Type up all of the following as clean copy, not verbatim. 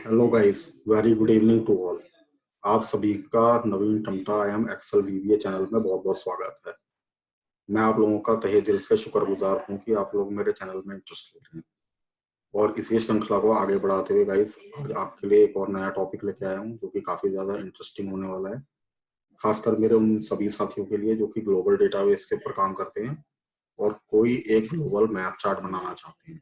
Hello guys, very good evening to all. आप सभी का Naveen Tamta I am Excel VVA channel में बहुत बहुत स्वागत है। मैं आप लोगों का तहे दिल से शुक्रगुजार हूं कि आप लोग मेरे चैनल में इंटरेस्ट ले रहे हैं। और इसी श्रृंखला को आगे बढ़ाते हुए गाइस, आज आपके लिए एक और नया टॉपिक लेके आया हूं जो कि काफी ज्यादा इंटरेस्टिंग होने वाला है, खासकर मेरे उन सभी साथियों के लिए जो कि ग्लोबल डेटाबेस के ऊपर काम करते हैं और कोई एक ग्लोबल मैप चार्ट बनाना चाहते हैं।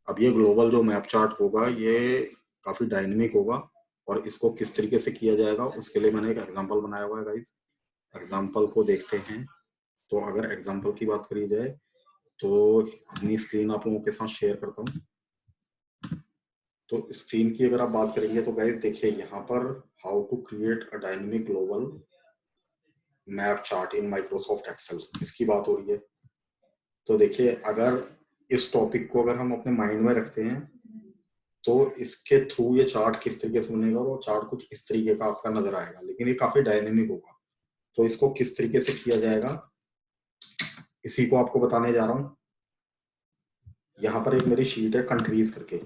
अब ये ग्लोबल जो मैप चार्ट होगा ये काफी डायनेमिक होगा और इसको किस तरीके से किया जाएगा उसके लिए मैंने एक एग्जांपल बनाया हुआ है गाइस। एग्जांपल को देखते हैं। तो अगर एग्जांपल की बात करी जाए तो अपनी स्क्रीन आप लोगों के साथ शेयर करता हूँ। तो स्क्रीन की अगर आप बात करेंगे तो गाइस देखिए यहाँ पर how to create a dynamic global map chart in Microsoft Excel, इसकी बात हो रही है। तो देखिए, अगर इस टॉपिक को अगर हम अपने माइंड में रखते हैं तो इसके थ्रू ये चार्ट किस तरीके से बनेगा, वो चार्ट कुछ इस तरीके का आपका नजर आएगा, लेकिन ये काफी डायनेमिक होगा। तो इसको किस तरीके से किया जाएगा इसी को आपको बताने जा रहा हूँ। यहाँ पर एक मेरी शीट है कंट्रीज करके,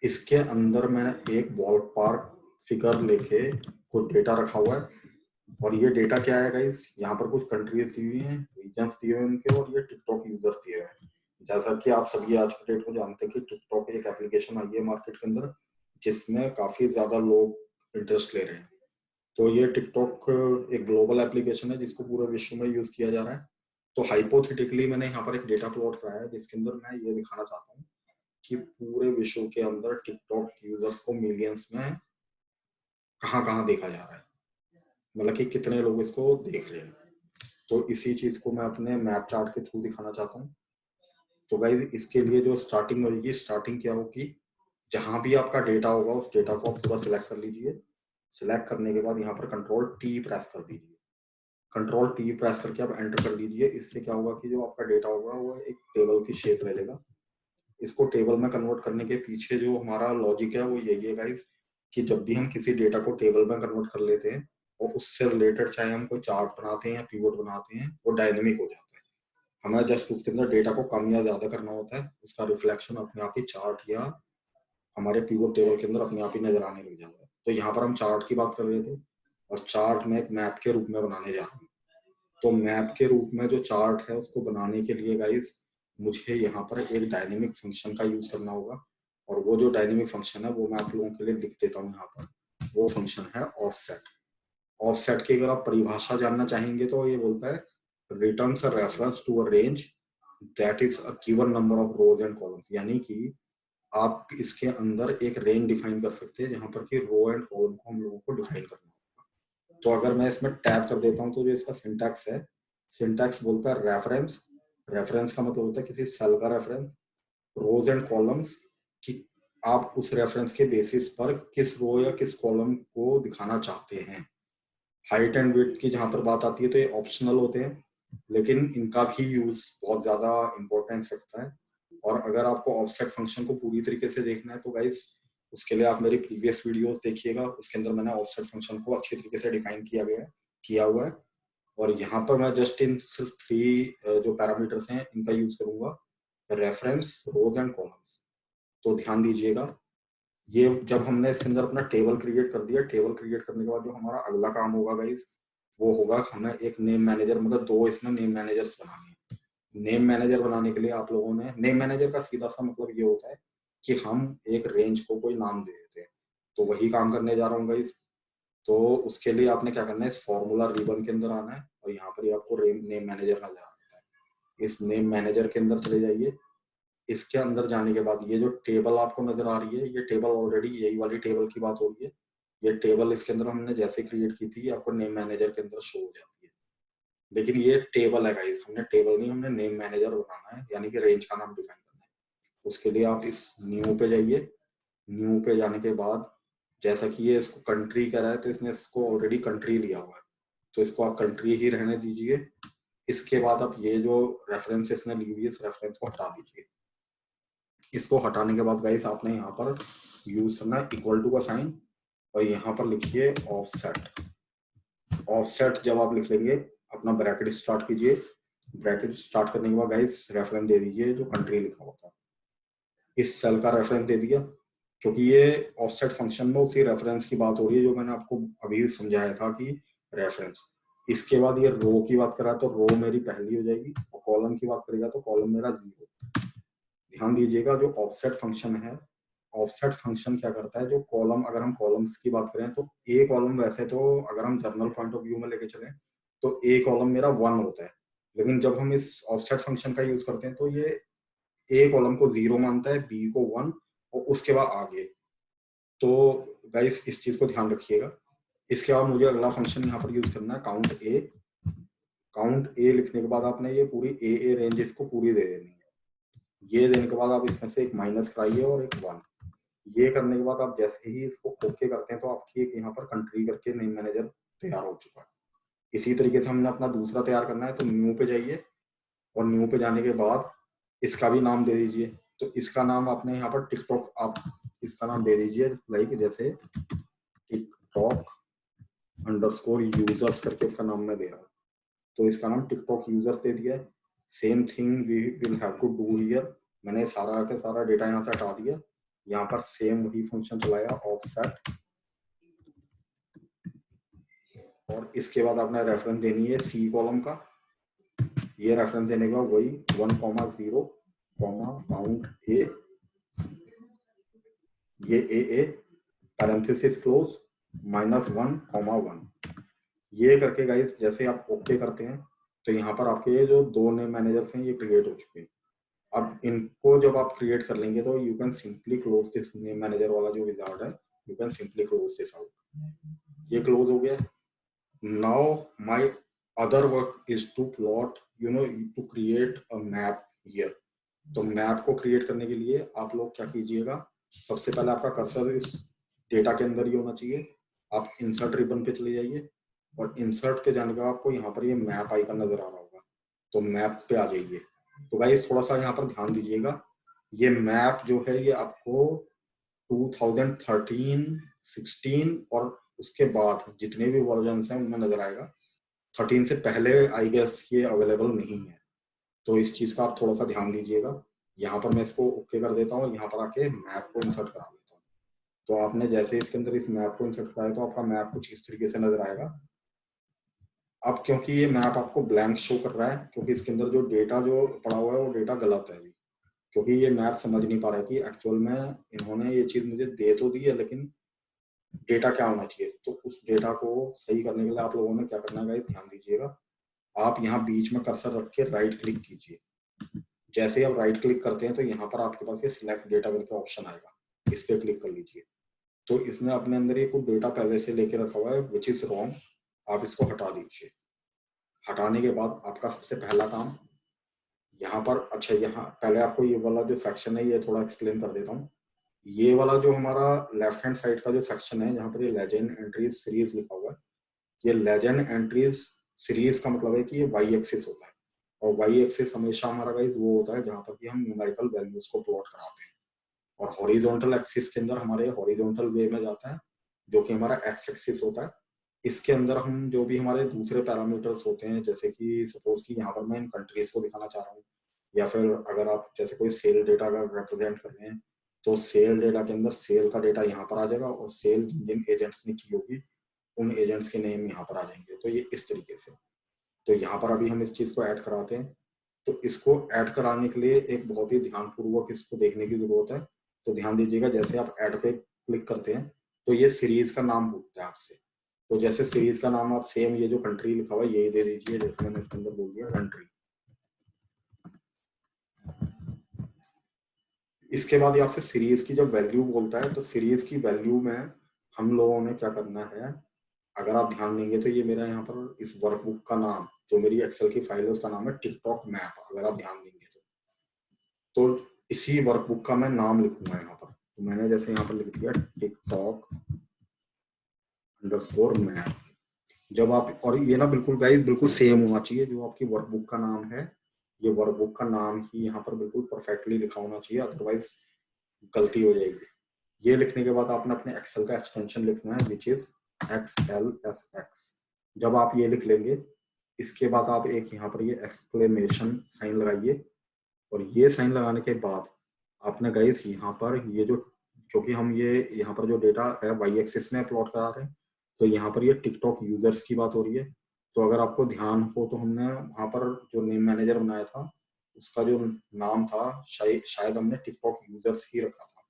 इसके अंदर मैंने एक बॉल पार्क फिगर लेके कुछ डेटा रखा हुआ है। और ये डेटा क्या है गाइस, यहाँ पर कुछ कंट्रीज दी हुई हैं, रीजन्स दिए हुए हैं उनके, और ये टिकटॉक यूजर्स दिए हुए हैं। जैसा कि आप सभी आज के डेट में जानते हैं कि टिकटॉक एक एप्लीकेशन आई है मार्केट के अंदर जिसमें काफी ज्यादा लोग इंटरेस्ट ले रहे हैं। तो ये टिकटॉक एक ग्लोबल एप्लीकेशन है जिसको पूरे विश्व में यूज किया जा रहा है। तो हाइपोथेटिकली मैंने यहाँ पर एक डेटा प्लॉट कराया है जिसके अंदर मैं ये दिखाना चाहता हूँ कि पूरे विश्व के अंदर टिकटॉक यूजर्स को मिलियंस में कहाँ कहाँ देखा जा रहा है, मतलब कि कितने लोग इसको देख रहे हैं। तो इसी चीज को मैं अपने मैप चार्ट के थ्रू दिखाना चाहता हूँ। तो गाइज इसके लिए जो स्टार्टिंग होगी, स्टार्टिंग क्या होगी, जहां भी आपका डेटा होगा उस डेटा को आप पूरा सिलेक्ट कर लीजिए। सिलेक्ट करने के बाद यहाँ पर कंट्रोल टी प्रेस कर दीजिए। कंट्रोल टी प्रेस करके आप एंटर कर दीजिए। इससे क्या होगा कि जो आपका डेटा होगा वो एक टेबल की शेप ले लेगा। इसको टेबल में कन्वर्ट करने के पीछे जो हमारा लॉजिक है वो यही है गाइस, कि जब भी हम किसी डेटा को टेबल में कन्वर्ट कर लेते हैं और उससे रिलेटेड चाहे हम कोई चार्ट बनाते हैं या पीवट बनाते हैं, वो डायनेमिक हो जाता है। हमें जस्ट उसके अंदर डेटा को कम या ज्यादा करना होता है, उसका रिफ्लेक्शन अपने आप ही चार्ट या हमारे पीवट टेबल के अंदर अपने आप ही नजर आने लग जाता है। तो यहाँ पर हम चार्ट की बात कर रहे थे और चार्ट में एक मैप के रूप में बनाने जा रहे हैं। तो मैप के रूप में जो चार्ट है उसको बनाने के लिए गाइस मुझे यहाँ पर एक डायनेमिक फंक्शन का यूज करना होगा। और वो जो डायनेमिक फंक्शन है वो मैं आप लोगों के लिए लिख देता हूँ यहाँ पर। वो फंक्शन है ऑफसेट। ऑफसेट की अगर आप परिभाषा जानना चाहेंगे तो ये बोलता है returns a reference to a range that is a given number of rows and columns, यानी कि आप इसके अंदर एक रेंज डिफाइन कर सकते हैं जहां पर कि रो एंड कॉलम को हम लोगों को डिफाइन करना होगा। तो अगर मैं इसमें टैब कर देता हूँ तो जो इसका सिंटैक्स है, सिंटैक्स बोलता है रेफरेंस। रेफरेंस का मतलब होता है किसी सेल का रेफरेंस। रोज एंड कॉलम्स कि आप उस रेफरेंस के बेसिस पर किस रो या किस कॉलम को दिखाना चाहते हैं। हाइट एंड विड्थ की जहां पर बात आती है तो ये ऑप्शनल होते हैं, लेकिन इनका भी यूज बहुत ज्यादा इंपॉर्टेंस रखता है। और अगर आपको ऑफसेट फंक्शन को पूरी तरीके से देखना है तो गाइस उसके लिए आप मेरी प्रीवियस वीडियोस देखिएगा, उसके अंदर मैंने ऑफसेट फंक्शन को अच्छी तरीके से डिफाइन किया हुआ है। और यहाँ पर मैं जस्ट इन सिर्फ थ्री जो पैरामीटर्स हैं इनका यूज करूंगा, रेफरेंस, रोज एंड कॉलम्स। तो ध्यान दीजिएगा, ये जब हमने इसके अंदर अपना टेबल क्रिएट कर दिया, टेबल क्रिएट करने के बाद जो हमारा अगला काम होगा गाइस वो होगा हमें एक नेम मैनेजर, मतलब दो इसमें नेम मैनेजर्स बनाने हैं। नेम मैनेजर बनाने के लिए आप लोगों ने, नेम मैनेजर का सीधा सा मतलब ये होता है कि हम एक रेंज को कोई नाम दे देते हैं। तो वही काम करने जा रहा हूँ गाइस। तो उसके लिए आपने क्या करना है, इस फॉर्मूला रिबन के अंदर आना है और यहाँ पर ही आपको नेम मैनेजर नजर आ जाता है। इस नेम मैनेजर के अंदर चले जाइए। इसके अंदर जाने के बाद ये जो टेबल आपको नजर आ रही है, ये टेबल ऑलरेडी यही वाली टेबल की बात हो रही है। ये टेबल इसके अंदर हमने जैसे क्रिएट की थी आपको नेम मैनेजर के अंदर शो हो जाती है। लेकिन ये टेबल है गाइस, हमने टेबल नहीं, हमने नेम मैनेजर बनाना है, यानी कि रेंज का नाम डिफाइन करना है। उसके लिए आप इस न्यू पे जाइए। न्यू पे जाने के बाद जैसा कि ये इसको कंट्री कह रहा है तो इसने इसको ऑलरेडी कंट्री लिया हुआ है, तो इसको आप कंट्री ही रहने दीजिए। इसके बाद आप ये जो रेफरेंस इसने ली हुई है इस रेफरेंस को हटा दीजिए। इसको हटाने के बाद गाइस आपने यहाँ पर यूज करना है इक्वल टू का साइन और यहाँ पर लिखिए ऑफसेट। ऑफसेट जब आप लिख लेंगे अपना ब्रैकेट स्टार्ट कीजिए। ब्रैकेट स्टार्ट करने के बाद गाइस रेफरेंस दे दीजिए जो कंट्री लिखा होता है। इस सेल का रेफरेंस दे दिया। क्योंकि ये ऑफसेट फंक्शन में उसी रेफरेंस की बात हो रही है जो मैंने आपको अभी समझाया था कि रेफरेंस। इसके बाद ये रो की बात करा तो रो मेरी पहली हो जाएगी, और कॉलम की बात करेगा तो कॉलम मेरा 0। ध्यान दीजिएगा जो ऑफसेट फंक्शन है, ऑफसेट फंक्शन क्या करता है, जो कॉलम, अगर हम कॉलम्स की बात करें तो ए कॉलम, वैसे तो अगर हम जर्नल पॉइंट ऑफ व्यू में लेके चलें तो ए कॉलम मेरा 1 होता है, लेकिन जब हम इस ऑफसेट फंक्शन का यूज करते हैं तो ये ए कॉलम को 0 मानता है, बी को 1, और उसके बाद आगे। तो गाइस इस चीज को ध्यान रखिएगा। इसके बाद मुझे अगला फंक्शन यहाँ पर यूज करना है काउंट ए। काउंट ए लिखने के बाद आपने ये पूरी ए रेंज इसको पूरी दे देनी है। ये देने के बाद आप इसमें से एक माइनस कराइए और एक 1। ये करने के बाद आप जैसे ही इसको ओके करते हैं तो आपकी एक यहाँ पर कंट्री करके नेम मैनेजर तैयार हो चुका है। इसी तरीके से हमने अपना दूसरा तैयार करना है, तो न्यू पे जाइए, और न्यू पे जाने के बाद इसका भी नाम दे दीजिए। तो इसका नाम आपने यहाँ पर टिकटॉक, आप इसका नाम दे दीजिए लाइक जैसे टिकटॉक अंडरस्कोर यूजर्स करके इसका नाम मैं दे रहा हूँ। तो इसका नाम टिकटॉक यूजर्स दे दिया है। Same thing we will have to do here. मैंने सारा का सारा डेटा यहाँ से हटा दिया, यहाँ पर सेम वही फंक्शन चलाया ऑफसेट, और इसके बाद आपने रेफरेंस देनी है सी कॉलम का। ये रेफरेंस देने के बाद वही 1,0 काउंट ए, ये ए पैरेंथेसिस क्लोज -1,1। ये करके गाइस जैसे आप ओके करते हैं तो यहाँ पर आपके ये जो दो नेम मैनेजर्स हैं ये क्रिएट हो चुके हैं। अब इनको जब आप क्रिएट कर लेंगे तो you can simply close this name manager वाला जो विजार्ड है, you can simply close this out. ये क्लोज हो गया। Now my other work is to plot, to create a map here. तो मैप को क्रिएट करने के लिए आप लोग क्या कीजिएगा, सबसे पहले आपका कर्सर इस डेटा के अंदर ही होना चाहिए। आप इंसर्ट रिबन पे चले जाइए, और इंसर्ट पे जाने के बाद आपको यहाँ पर ये मैप आइकन नजर आ रहा होगा, तो मैप पे आ जाइए। तो गाइस थोड़ा सा यहाँ पर ध्यान दीजिएगा, ये मैप जो है ये आपको 2013, 16 और उसके बाद जितने भी वर्जन हैं उनमें नजर आएगा। 13 से पहले आई गेस ये अवेलेबल नहीं है, तो इस चीज का आप थोड़ा सा ध्यान दीजिएगा। यहाँ पर मैं इसको ओके कर देता हूँ, यहाँ पर आके मैप को इंसर्ट करा देता हूँ। तो आपने जैसे इसके अंदर इस मैप को इंसर्ट कराया तो आपका मैप कुछ इस तरीके से नजर आएगा। अब क्योंकि ये मैप आपको ब्लैंक शो कर रहा है, क्योंकि इसके अंदर जो डेटा जो पड़ा हुआ है वो डेटा गलत है अभी, क्योंकि ये मैप समझ नहीं पा रहा है कि एक्चुअल में इन्होंने ये चीज मुझे दे तो दी है लेकिन डेटा क्या होना चाहिए। तो उस डेटा को सही करने के लिए आप लोगों ने क्या करना है, ध्यान दीजिएगा। आप यहाँ बीच में कर्सर रख के राइट क्लिक कीजिए। जैसे ही आप राइट क्लिक करते हैं तो यहाँ पर आपके पास ये सिलेक्ट डेटा करके ऑप्शन आएगा, इस पे क्लिक कर लीजिए। तो इसने अपने अंदर ये कुछ डेटा पहले से लेके रखा हुआ है विच इज रॉन्ग, आप इसको हटा दीजिए। हटाने के बाद आपका सबसे पहला काम यहाँ पर, अच्छा यहाँ पहले आपको ये वाला जो सेक्शन है ये थोड़ा एक्सप्लेन कर देता हूँ। ये वाला जो हमारा लेफ्ट हैंड साइड का जो सेक्शन है जहाँ पर ये लेजेंड एंट्रीज सीरीज लिखा हुआ है, ये लेजेंड एंट्रीज सीरीज का मतलब है कि ये वाई एक्सिस होता है, और वाई एक्सिस हमेशा हमारा गाइस वो होता है जहाँ पर कि हम न्यूमेरिकल वैल्यूज को प्लॉट कराते हैं, और हॉरिजॉन्टल एक्सिस के अंदर हमारे हॉरिजॉन्टल वे में जाता है जो कि हमारा एक्स एक्सिस होता है। इसके अंदर हम जो भी हमारे दूसरे पैरामीटर्स होते हैं, जैसे कि सपोज कि यहाँ पर मैं इन कंट्रीज को दिखाना चाह रहा हूँ, या फिर अगर आप जैसे कोई सेल डेटा अगर रिप्रेजेंट कर रहे हैं तो सेल डेटा के अंदर सेल का डेटा यहाँ पर आ जाएगा, और सेल जिन एजेंट्स ने की होगी उन एजेंट्स के नेम यहाँ पर आ जाएंगे। तो ये इस तरीके से, तो यहाँ पर अभी हम इस चीज को ऐड कराते हैं। तो इसको ऐड कराने के लिए एक बहुत ही ध्यानपूर्वक इसको देखने की जरूरत है। तो ध्यान दीजिएगा, जैसे आप ऐड पे क्लिक करते हैं तो ये सीरीज का नाम पूछता है आपसे। तो जैसे सीरीज का नाम आप सेम ये जो कंट्री लिखा हुआ है यही दे दीजिए, जैसे मैंने इसके अंदर बोल दिया कंट्री। इसके बाद ये आपसे सीरीज की जब वैल्यू बोलता है तो सीरीज की वैल्यू में हम लोगों ने क्या करना है, अगर आप ध्यान देंगे तो ये मेरा यहाँ पर इस वर्कबुक का नाम, जो मेरी एक्सेल की फाइल है उसका नाम है टिकटॉक मैप। अगर आप ध्यान देंगे तो इसी वर्कबुक का मैं नाम लिखूंगा यहाँ पर। तो मैंने जैसे यहाँ पर लिख दिया टिकटॉक अंडरस्कोर मैप। जब आप, और ये ना बिल्कुल गाइस बिल्कुल सेम होना चाहिए जो आपकी वर्कबुक का नाम है, ये वर्कबुक का नाम ही यहाँ पर बिल्कुल परफेक्टली लिखा होना चाहिए, अदरवाइज गलती हो जाएगी। ये लिखने के बाद आपने अपने एक्सेल का एक्सटेंशन लिखना है विच इज XLSX। जब आप ये लिख लेंगे इसके बाद आप एक यहाँ पर ये एक्सक्लेमेशन साइन लगाइए, और ये साइन लगाने के बाद आपने गाइस यहाँ पर ये जो क्योंकि हम ये यहाँ पर जो डेटा है वाई एक्सिस में प्लॉट करा रहे हैं, तो यहाँ पर ये टिकटॉक यूजर्स की बात हो रही है। तो अगर आपको ध्यान हो तो हमने वहाँ पर जो नेम मैनेजर बनाया था उसका जो नाम था शायद हमने टिकटॉक यूजर्स ही रखा था,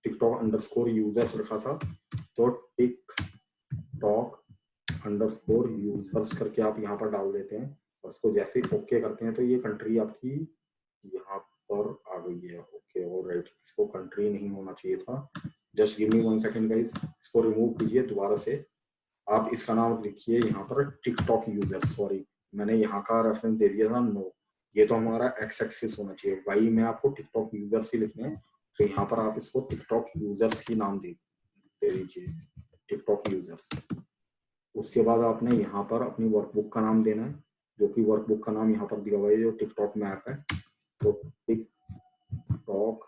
टिकटॉक अंडरस्कोर यूजर्स रखा था। तो टिकटॉक अंडरस्कोर यूजर्स करके आप यहाँ पर डाल देते हैं और उसको जैसे ही ओके करते हैं तो ये कंट्री आपकी यहाँ पर आ गई है। ओके ऑलराइट, इसको कंट्री नहीं होना चाहिए था। Just give me 1 second guys, इसको रिमूव कीजिए दोबारा से। आप इसका नाम लिखिए यहाँ पर टिकटॉक यूजर, सॉरी मैंने यहाँ का रेफरेंस दे दिया था नो, ये तो हमारा एक्स एक्सिस होना चाहिए, वाई में आपको टिकटॉक यूजर्स ही लिखने हैं। तो यहाँ पर आप इसको टिकटॉक यूजर्स ही नाम दे दीजिए, टिकटॉक यूजर्स। उसके बाद आपने यहाँ पर अपनी वर्कबुक का नाम देना है, जो कि वर्कबुक का नाम यहाँ पर दिया हुआ है जो टिकटॉक मैप है। तो TikTok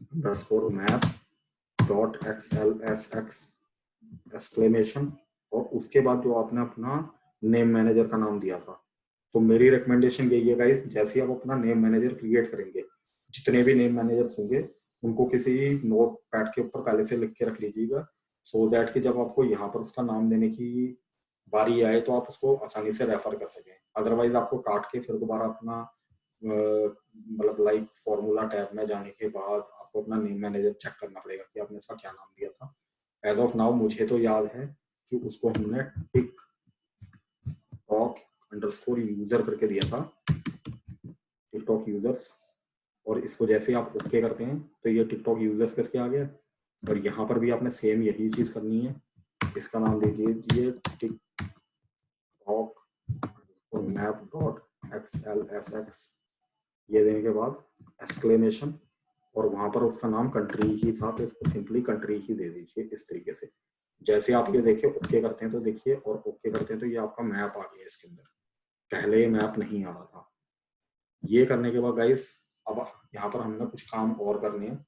underscore map dot XLSX exclamation, और उसके बाद जो आपने अपना नेम मैनेजर का नाम दिया था। तो मेरी रिकमेंडेशन यही है गाइस, जैसे ही आप अपना नेम मैनेजर क्रिएट करेंगे, जितने भी नेम मैनेजर्स होंगे उनको किसी नोट पैड के ऊपर पहले से लिख के रख लीजिएगा, सो दैट कि जब आपको यहाँ पर उसका नाम देने की बारी आए तो आप उसको आसानी से रेफर कर सकें। अदरवाइज आपको काट के फिर दोबारा अपना मतलब लाइक फॉर्मूला टैब में जाने के बाद आपको अपना नेम मैनेजर चेक करना पड़ेगा कि आपने उसका क्या नाम दिया था। एज ऑफ नाउ मुझे तो याद है कि उसको हमने टिकटॉक अंडरस्कोर यूजर करके दिया था, टिकटॉक यूजर्स। और इसको जैसे ही आप ओके करते हैं तो ये टिकटॉक यूजर्स करके आ गया। और यहाँ पर भी आपने सेम यही चीज करनी है, इसका नाम दे दीजिए टिकटॉक मैप डॉट XLSX, ये देने के बाद एक्सक्लेमेशन, और वहां पर उसका नाम कंट्री ही था तो इसको सिंपली कंट्री ही दे दीजिए इस तरीके से। जैसे आप ये देखिए ओके करते हैं तो देखिए, और ओके करते हैं तो ये आपका मैप आ गया इसके अंदर, पहले ये मैप नहीं आ रहा था। ये करने के बाद गाइस अब यहाँ पर हमने कुछ काम और करने हैं।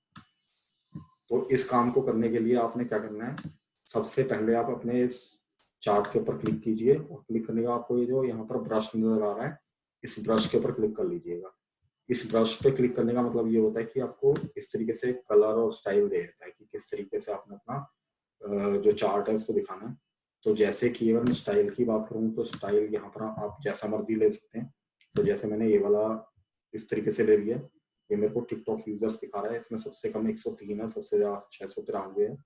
तो इस काम को करने के लिए आपने क्या करना है, सबसे पहले आप अपने इस चार्ट के ऊपर क्लिक कीजिए, और क्लिक करने के बाद आपको ये जो यहाँ पर ब्रश नजर आ रहा है इस ब्रश के ऊपर क्लिक कर लीजिएगा। इस ब्रश पे क्लिक करने का मतलब ये होता है कि आपको इस तरीके से कलर और स्टाइल दे देता है कि किस तरीके से आपने अपना जो चार्ट है उसको दिखाना है। तो जैसे कि अगर मैं स्टाइल की बात करूँ तो स्टाइल यहाँ पर आप जैसा मर्जी ले सकते हैं। तो जैसे मैंने ये वाला इस तरीके से ले लिया, ये मेरे को टिकटॉक यूजर्स दिखा रहा है, इसमें सबसे कम 103 है, सबसे ज्यादा 693 है।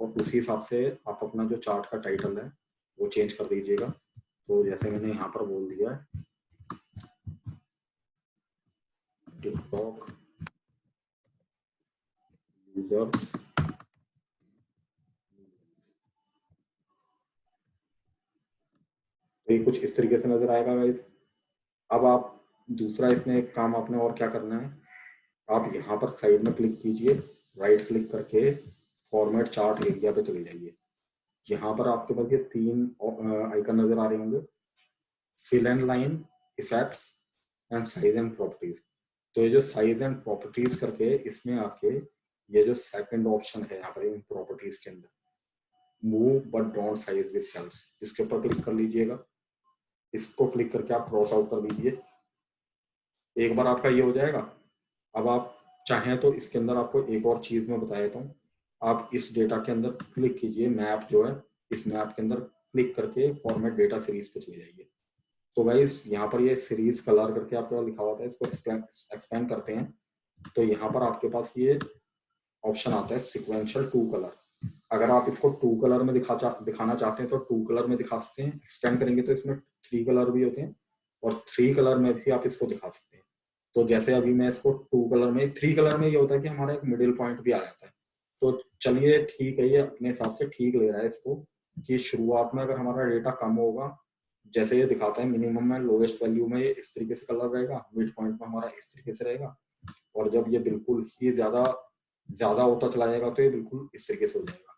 और उसी हिसाब से आप अपना जो चार्ट का टाइटल है वो चेंज कर दीजिएगा। तो जैसे मैंने यहाँ पर बोल दिया है टिकटॉक यूजर्स, तो ये कुछ इस तरीके से नजर आएगा गाइस। अब आप दूसरा इसमें एक काम आपने और क्या करना है, आप यहाँ पर साइड में क्लिक कीजिए, राइट क्लिक करके फॉर्मेट चार्ट एरिया पे चले जाइए। यहाँ पर आपके पास ये 3 आइकन नजर आ रहे होंगे, fill and line, effects and size and properties. तो ये जो साइज एंड प्रॉपर्टीज करके इसमें आके ये जो सेकंड ऑप्शन है यहाँ पर इन प्रॉपर्टीज के अंदर, move but don't size with cells, इसके ऊपर क्लिक कर लीजिएगा। इसको क्लिक करके आप क्रॉस आउट कर दीजिए। एक बार आपका ये हो जाएगा, अब आप चाहें तो इसके अंदर आपको एक और चीज मैं बता देता हूँ। आप इस डेटा के अंदर क्लिक कीजिए, मैप जो है इस मैप के अंदर क्लिक करके फॉर्मेट डेटा सीरीज पे चले जाइए। तो गाइस यहाँ पर ये सीरीज कलर करके आपके पास लिखा हुआ था, इसको एक्सपेंड करते हैं तो यहाँ पर आपके पास ये ऑप्शन आता है सिक्वेंशियल 2 कलर। अगर आप इसको 2 कलर में दिखाना चाहते हैं तो 2 कलर में दिखा सकते हैं, एक्सपेंड करेंगे तो इसमें 3 कलर भी होते हैं और 3 कलर में भी आप इसको दिखा सकते हैं। तो जैसे अभी मैं इसको 2 कलर में, 3 कलर में ये होता है कि हमारा एक मिडिल पॉइंट भी आ जाता है। तो चलिए ठीक है, ये अपने हिसाब से ठीक ले रहा है इसको, कि शुरुआत में अगर हमारा डेटा कम होगा, जैसे ये दिखाता है मिनिमम में लोएस्ट वैल्यू में ये इस तरीके से कलर रहेगा, मिड पॉइंट में हमारा इस तरीके से रहेगा, और जब ये बिल्कुल ही ज्यादा होता चला जाएगा तो ये बिल्कुल इस तरीके से हो जाएगा।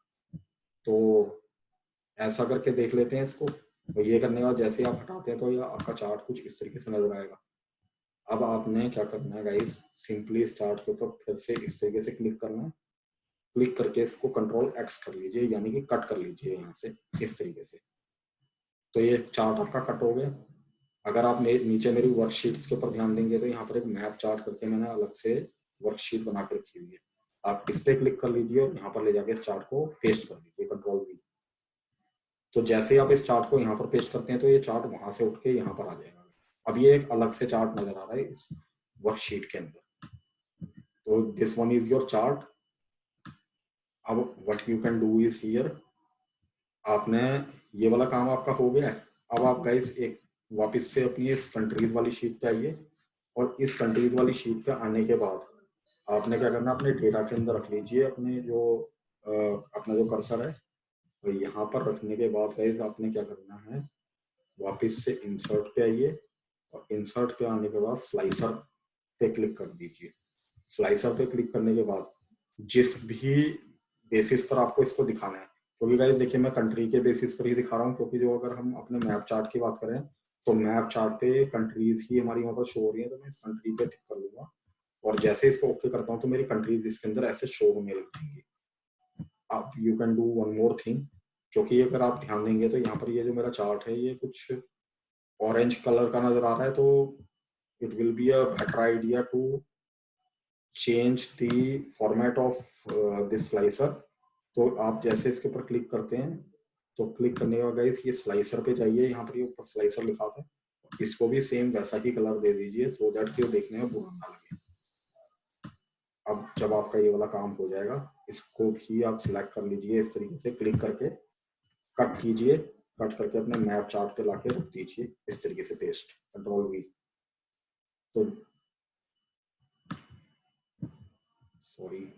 तो ऐसा करके देख लेते हैं इसको। तो ये करने के बाद जैसे ही आप हटाते हैं तो ये आपका चार्ट कुछ इस तरीके से नजर आएगा। अब आपने क्या करना है गाइस, सिंपली स्टार्ट के ऊपर फिर से इस तरीके से क्लिक करना है, क्लिक करके इसको कंट्रोल X कर लीजिए, यानी कि कट कर लीजिए यहाँ से इस तरीके से। तो ये चार्ट आपका कट हो गया। अगर आप नीचे मेरी वर्कशीट्स के ऊपर ध्यान देंगे तो यहाँ पर एक मैप चार्ट करके मैंने अलग से वर्कशीट बना के रखी हुई है। आप इस पे क्लिक कर लीजिए और यहाँ पर ले जाके इस चार्ट को पेस्ट कर दीजिए, कंट्रोल V। तो जैसे ही आप इस चार्ट को यहाँ पर पेस्ट करते हैं तो ये चार्ट वहां से उठ के यहाँ पर आ जाएगा। अब ये एक अलग से चार्ट नजर आ रहा है इस वर्कशीट के अंदर। तो this one is your chart. अब what you can do is here, आपने ये वाला काम आपका हो गया है। अब आप गाइस एक वापस से अपनी इस कंट्रीज वाली शीट पे आइए, और इस कंट्रीज वाली शीट पे आने के बाद आपने क्या करना, अपने डेटा के अंदर रख लीजिए अपने जो अपना जो कर्सर है, तो यहाँ पर रखने के बाद गाइस आपने क्या करना है, वापस से इंसर्ट पे आइए, और इंसर्ट पे आने के बाद स्लाइसर पे क्लिक कर दीजिए। स्लाइसर पे क्लिक करने के बाद जिस भी बेसिस पर आपको इसको दिखाना है, क्योंकि गाइस देखिए मैं कंट्री के बेसिस पर ही दिखा रहा हूँ, क्योंकि जो अगर हम अपने मैप चार्ट की बात करें तो मैप चार्ट पे कंट्रीज ही हमारी वहां पर शो हो रही है, तो मैं इस कंट्री पे टिक कर लूंगा, और जैसे इसको ओके करता हूँ तो मेरी कंट्रीज इसके अंदर ऐसे शो होने लग जाएंगी। अब you can do one more thing, क्योंकि अगर आप ध्यान देंगे तो यहाँ पर ये जो मेरा चार्ट है ये कुछ ऑरेंज कलर का नजर आ रहा है, तो it will be a better idea to change the format of this slicer. तो आप जैसे इसके ऊपर क्लिक करते हैं तो क्लिक करने के बाद गाइस ये स्लाइसर पे जाइए, यहाँ पर ये ऊपर स्लाइसर लिखा था, इसको भी सेम वैसा ही कलर दे दीजिए सो दैट कि वो देखने में बुरा ना लगे। अब जब आपका ये वाला काम हो जाएगा, इसको भी आप सिलेक्ट कर लीजिए, इस तरीके से क्लिक करके कट कीजिए, कट करके अपने मैप चार्ट पे लाके रख दीजिए इस तरीके से पेस्ट, कंट्रोल V। तो सॉरी,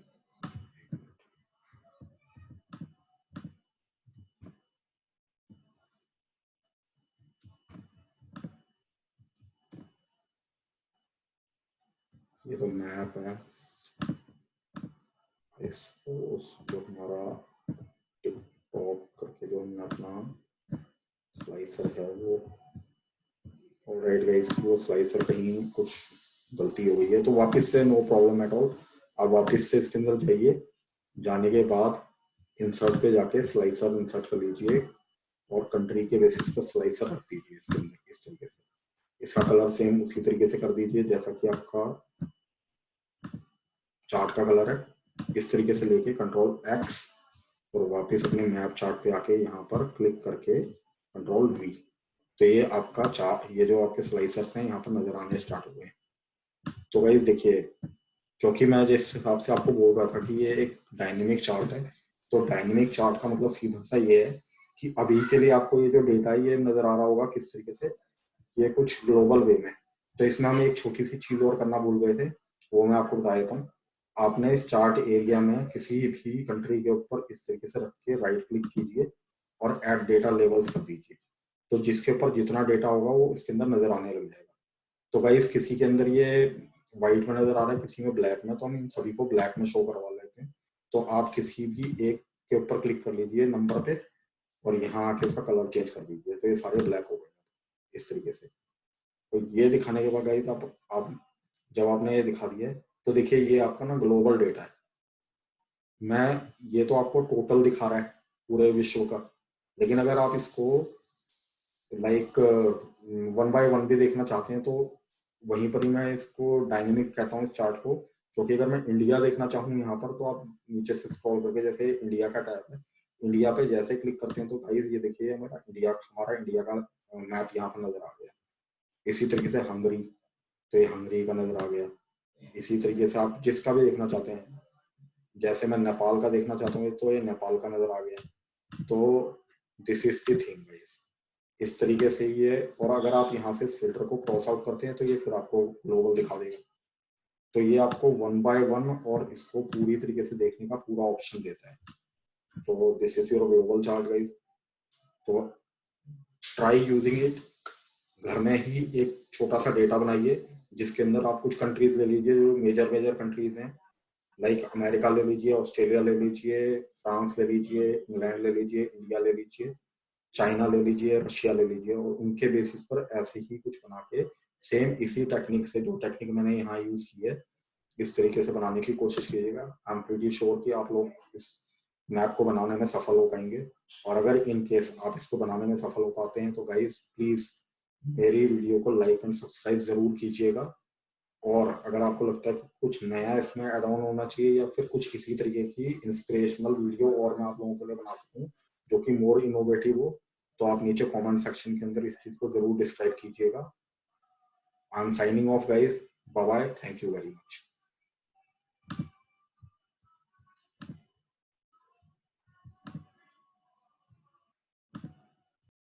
ये तो मैप है, इसको जो हमारा टिकटॉक करके जो हमने अपना स्लाइसर है वो, ऑलराइट गाइस, वो स्लाइसर कहीं कुछ गलती हो गई है, तो वापस से नो प्रॉब्लम एट ऑल। आप वापस से इसके अंदर जाइए, जाने के बाद इंसर्ट पे जाके स्लाइसर इंसर्ट कर लीजिए, और कंट्री के बेसिस पर स्लाइसर रख दीजिए इसके अंदर इस तरीके से। इसका कलर सेम उसी तरीके से कर दीजिए जैसा कि आपका चार्ट का कलर है। इस तरीके से लेके कंट्रोल X, और वापस अपने मैप चार्ट पे आके यहाँ पर क्लिक करके कंट्रोल V। तो ये आपका चार्ट, ये जो आपके स्लाइसर्स हैं यहाँ पर नजर आने स्टार्ट हो गए। तो गाइस देखिए, क्योंकि मैं जिस हिसाब से आपको बोल रहा था कि ये एक डायनेमिक चार्ट है, तो डायनेमिक चार्ट का मतलब सीधा सा ये है कि अभी के लिए आपको ये जो डेटा है ये नजर आ रहा होगा किस तरीके से, ये कुछ ग्लोबल वे में। तो इसमें हम एक छोटी सी चीज और करना भूल गए थे, वो मैं आपको बता देता हूँ। आपने इस चार्ट एरिया में किसी भी कंट्री के ऊपर इस तरीके से रख के राइट क्लिक कीजिए और ऐड डेटा लेवल्स कर दीजिए, तो जिसके ऊपर जितना डेटा होगा वो इसके अंदर नजर आने लग जाएगा। तो गाइस किसी के अंदर ये व्हाइट में नजर आ रहा है, किसी में ब्लैक में, तो हम इन सभी को ब्लैक में शो करवा लेते हैं। तो आप किसी भी एक के ऊपर क्लिक कर लीजिए नंबर पे, और यहाँ आके उसका कलर चेंज कर दीजिए, तो ये सारे ब्लैक हो गए इस तरीके से। तो ये दिखाने के बाद गाइस आप जब आपने ये दिखा दिया है तो देखिए ये आपका ना ग्लोबल डेटा है। मैं ये तो आपको टोटल दिखा रहा है पूरे विश्व का, लेकिन अगर आप इसको लाइक वन बाय वन भी देखना चाहते हैं तो वहीं पर ही मैं इसको डायनेमिक कहता हूँ इस चार्ट को। क्योंकि अगर मैं इंडिया देखना चाहूँ यहाँ पर, तो आप नीचे से स्क्रॉल करके, जैसे इंडिया का टैब है, इंडिया पे जैसे क्लिक करते हैं तो गाइस ये देखिए हमारा इंडिया का मैप यहाँ पर नजर आ गया। इसी तरीके से हंगरी, तो ये हंगरी का नजर आ गया। इसी तरीके से आप जिसका भी देखना चाहते हैं, जैसे मैं नेपाल का देखना चाहता हूँ तो ये नेपाल का नजर आ गया। तो this is the thing guys, इस तरीके से ये। और अगर आप यहाँ से इस फिल्टर को क्रॉस आउट करते हैं तो ये फिर आपको ग्लोबल दिखा देगा। तो ये आपको वन बाय वन और इसको पूरी तरीके से देखने का पूरा ऑप्शन देता है। तो this is your global chart guys. तो ट्राई यूजिंग इट। घर में ही एक छोटा सा डेटा बनाइए जिसके अंदर आप कुछ कंट्रीज ले लीजिए जो मेजर कंट्रीज हैं, लाइक अमेरिका ले लीजिए, ऑस्ट्रेलिया ले लीजिए, फ्रांस ले लीजिए, इंग्लैंड ले लीजिए, इंडिया ले लीजिए, चाइना ले लीजिए, रशिया ले लीजिए, और उनके बेसिस पर ऐसे ही कुछ बना के सेम इसी टेक्निक से, जो टेक्निक मैंने यहाँ यूज की है, इस तरीके से बनाने की कोशिश कीजिएगा। आई एम प्रीटी श्योर कि आप लोग इस मैप को बनाने में सफल हो पाएंगे। और अगर इन केस आप इसको बनाने में सफल हो पाते हैं तो गाइस प्लीज मेरी वीडियो को लाइक एंड सब्सक्राइब जरूर कीजिएगा, और अगर आपको लगता है कि कुछ नया इसमें ऐड ऑन होना चाहिए या फिर कुछ इसी तरीके की इंस्पिरेशनल वीडियो और मैं आप लोगों के लिए बना सकूं जो कि मोर इनोवेटिव हो, तो आप नीचे कमेंट सेक्शन के अंदर इस चीज को जरूर डिस्क्राइब कीजिएगा। I am signing off guys, bye bye, thank you very much.